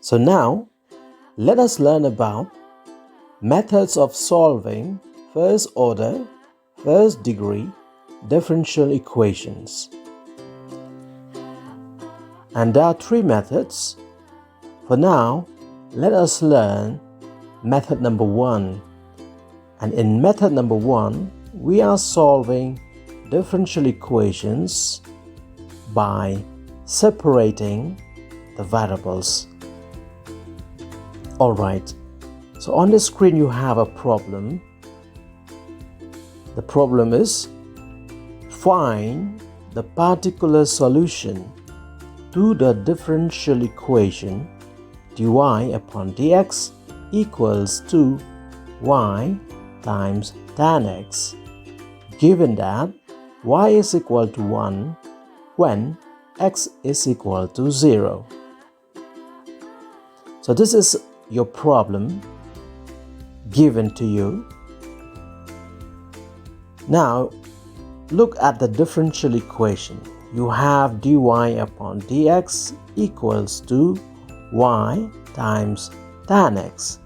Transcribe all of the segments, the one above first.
So now, let us learn about methods of solving first order, first degree differential equations. And there are three methods. For now, let us learn method number one. And in method number one, we are solving differential equations by separating the variables. Alright, so on the screen you have a problem. The problem is find the particular solution to the differential equation dy upon dx equals to y times tan x, given that y is equal to 1 when x is equal to 0. So this is your problem given to you. Now look at the differential equation. You have dy upon dx equals to y times tan x.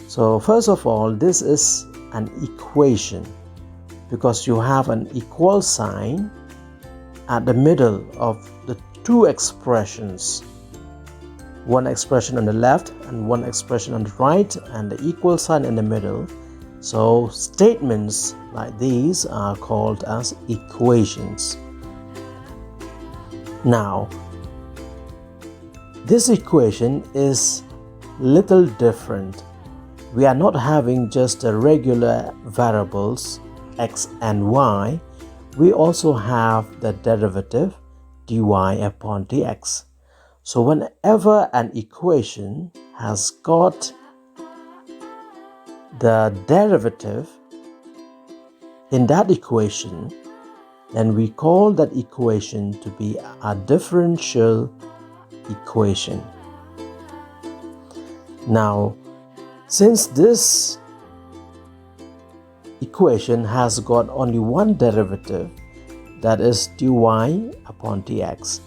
So first of all, this is an equation because you have an equal sign at the middle of the two expressions. One expression on the left and one expression on the right, and the equal sign in the middle. So statements like these are called as equations. Now, this equation is little different. We are not having just the regular variables x and y. We also have the derivative dy upon dx. So whenever an equation has got the derivative in that equation, then we call that equation to be a differential equation. Now, since this equation has got only one derivative, that is dy upon dx,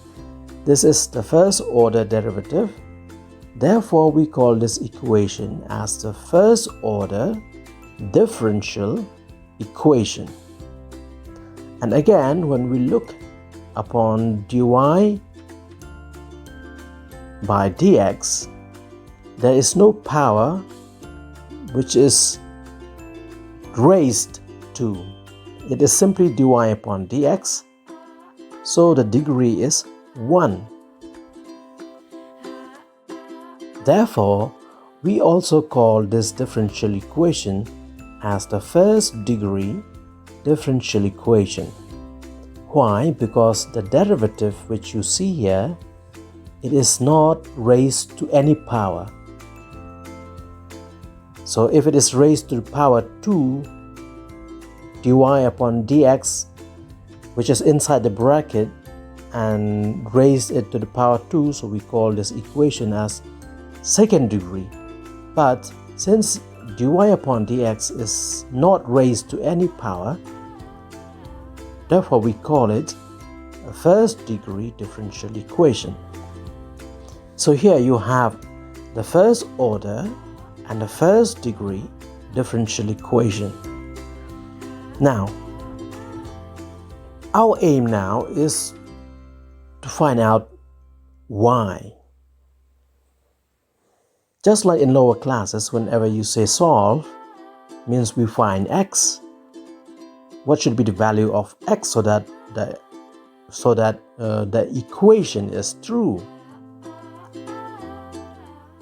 this is the first order derivative. Therefore, we call this equation as the first order differential equation. And again, when we look upon dy by dx, there is no power which is raised to. It is simply dy upon dx, so the degree is 1. Therefore, we also call this differential equation as the first degree differential equation. Why? Because the derivative which you see here, it is not raised to any power. So if it is raised to the power 2, dy upon dx, which is inside the bracket, and raised it to the power 2, so we call this equation as second degree. But since dy upon dx is not raised to any power, therefore we call it a first degree differential equation. So here you have the first order and the first degree differential equation. Now, our aim now is to find out y. Just like in lower classes, whenever you say solve, means we find x. What should be the value of x so that the equation is true?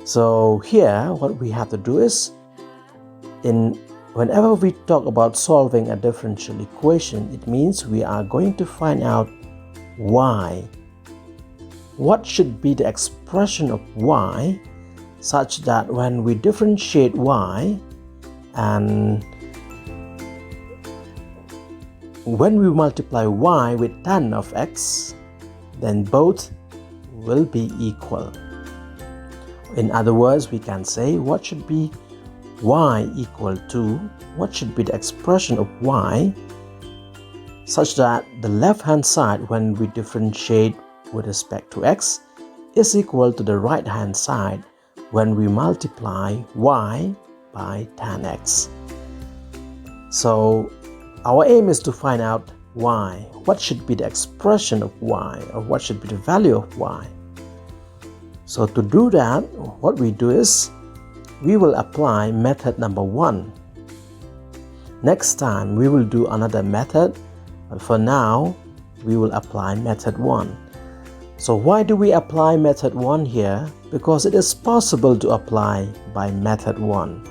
So here, what we have to do is, whenever we talk about solving a differential equation, it means we are going to find out y. What should be the expression of y such that when we differentiate y and when we multiply y with tan of x, then both will be equal. In other words, we can say what should be y equal to, what should be the expression of y such that the left hand side, when we differentiate with respect to x, is equal to the right hand side when we multiply y by tan x. So our aim is to find out y. What should be the expression of y, or what should be the value of y? So to do that, what we do is we will apply method number 1. Next time we will do another method, but for now we will apply method 1. So why do we apply method 1 here? Because it is possible to apply by method 1.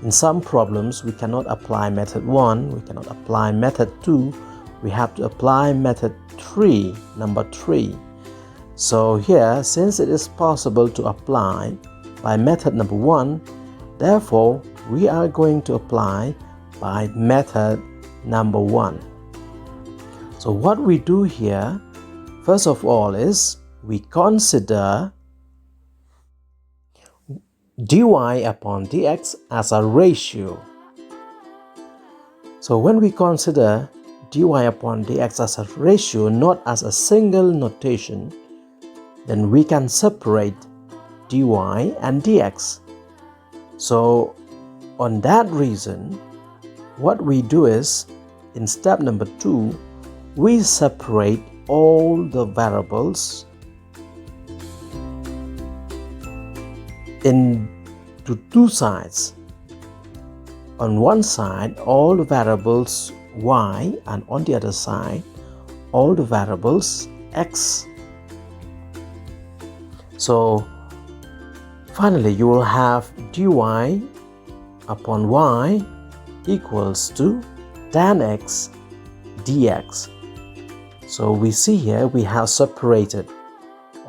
In some problems we cannot apply method 1, we cannot apply method 2, we have to apply method 3, number 3. So here, since it is possible to apply by method number 1, therefore we are going to apply by method number 1. So what we do here, first of all, is we consider dy upon dx as a ratio. So when we consider dy upon dx as a ratio, not as a single notation, then we can separate dy and dx. So on that reason, what we do is, in step number 2, we separate all the variables into two sides. On one side, all the variables y, and on the other side, all the variables x. So finally, you will have dy upon y equals to tan x dx. So we see here we have separated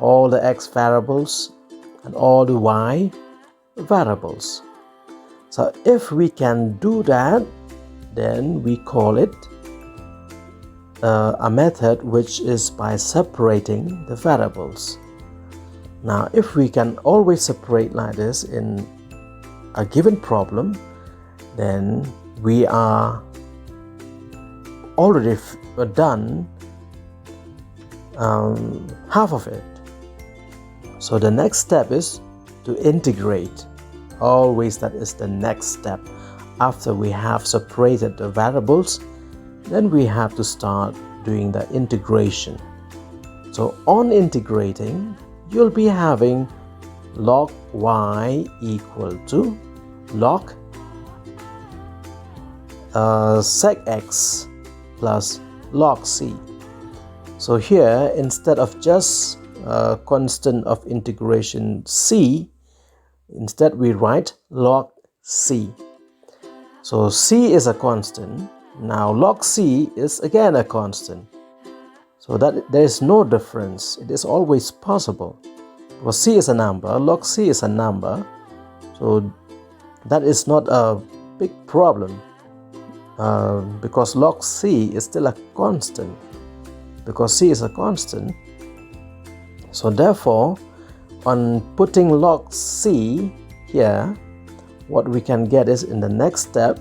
all the x variables and all the y variables. So if we can do that, then we call it a method which is by separating the variables. Now if we can always separate like this in a given problem, then we are already done half of it. So the next step is to integrate. Always that is the next step. After we have separated the variables, then we have to start doing the integration. So on integrating, you'll be having log y equal to log sec x plus log c. So here, instead of just constant of integration c, instead we write log c. So c is a constant. Now log c is again a constant. So that there is no difference. It is always possible. Because c is a number, log c is a number. So that is not a big problem. Because log c is still a constant. Because c is a constant. So therefore, on putting log c here, what we can get is, in the next step,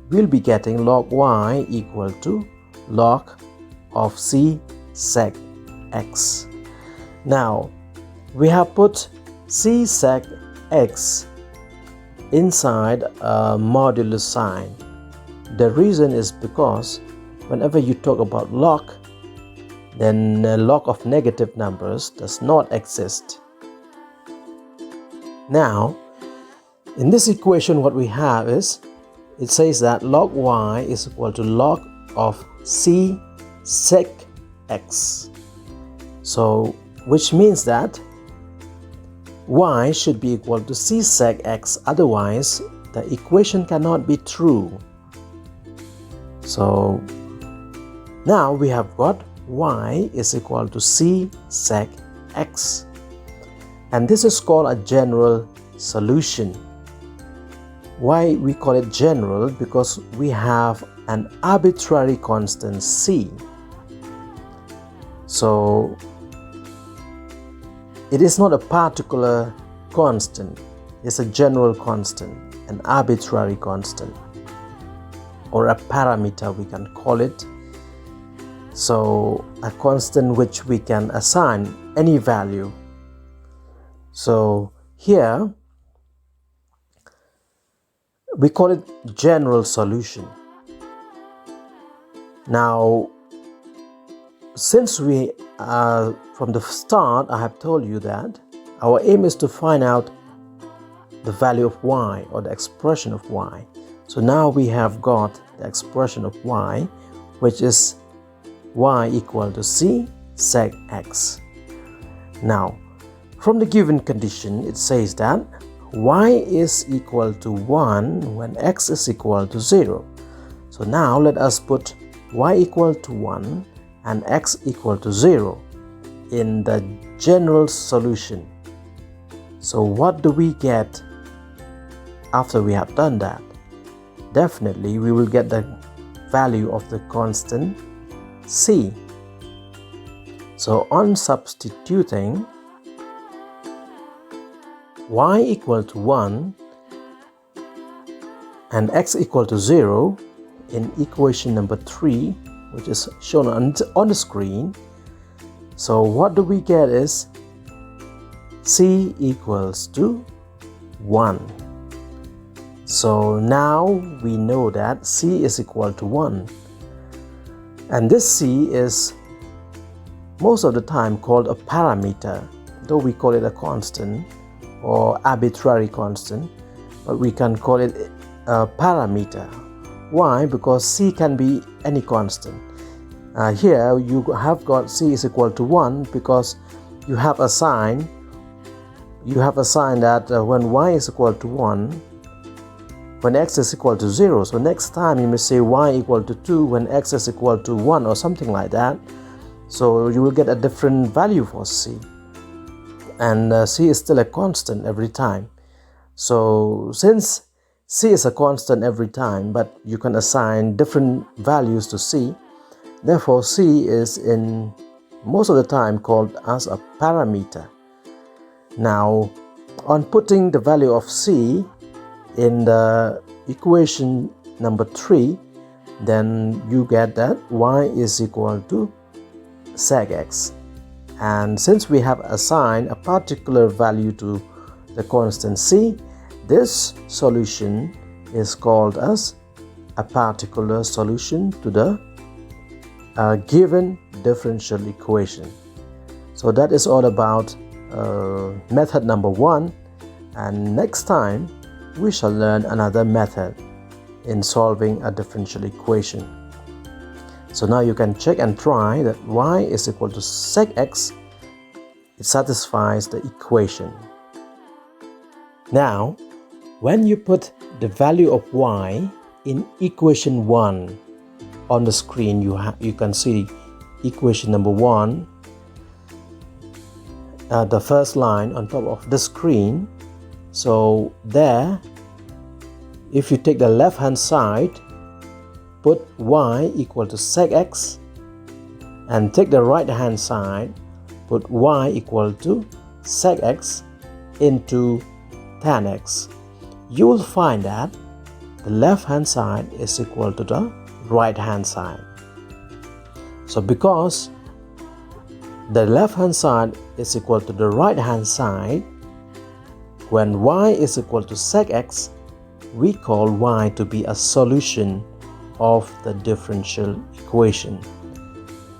we'll be getting log y equal to log of c sec x. Now, we have put c sec x inside a modulus sign. The reason is because whenever you talk about log, then a log of negative numbers does not exist. Now, in this equation, what we have is, it says that log y is equal to log of c sec x. So, which means that y should be equal to c sec x, otherwise the equation cannot be true. So, now we have got y is equal to c sec x. And this is called a general solution. Why we call it general? Because we have an arbitrary constant c. So it is not a particular constant, it's a general constant, an arbitrary constant, or a parameter we can call it. So a constant which we can assign any value So here we call it general solution. Now, since we from the start I have told you that our aim is to find out the value of y, or the expression of y. So now we have got the expression of y, which is y equal to c sec x. Now, from the given condition, it says that y is equal to 1 when x is equal to 0. So now let us put y equal to 1 and x equal to 0 in the general solution. So what do we get after we have done that? Definitely we will get the value of the constant c. So on substituting y equal to 1 and x equal to 0 in equation number 3, which is shown on the screen, so what do we get is c equals to 1. So now we know that c is equal to 1, and this c is most of the time called a parameter, though we call it a constant or arbitrary constant, but we can call it a parameter. Why? Because c can be any constant. Here you have got c is equal to 1 because you have assigned that when y is equal to 1, when x is equal to 0. So next time you may say y equal to 2 when x is equal to 1 or something like that. So you will get a different value for c, and c is still a constant every time. So since c is a constant every time, but you can assign different values to c, therefore c is in most of the time called as a parameter. Now, on putting the value of c in the equation number 3, then you get that y is equal to sec x. And since we have assigned a particular value to the constant c, this solution is called as a particular solution to the given differential equation. So that is all about method number 1, and next time we shall learn another method in solving a differential equation. So now you can check and try that y is equal to sec x. It satisfies the equation. Now, when you put the value of y in equation 1 on the screen, you can see equation number 1, the first line on top of the screen. So there, if you take the left hand side, put y equal to sec x, and take the right hand side, put y equal to sec x into tan x, you will find that the left hand side is equal to the right hand side. So because the left hand side is equal to the right hand side, when y is equal to sec x, we call y to be a solution of the differential equation.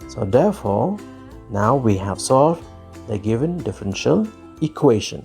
So therefore, now we have solved the given differential equation.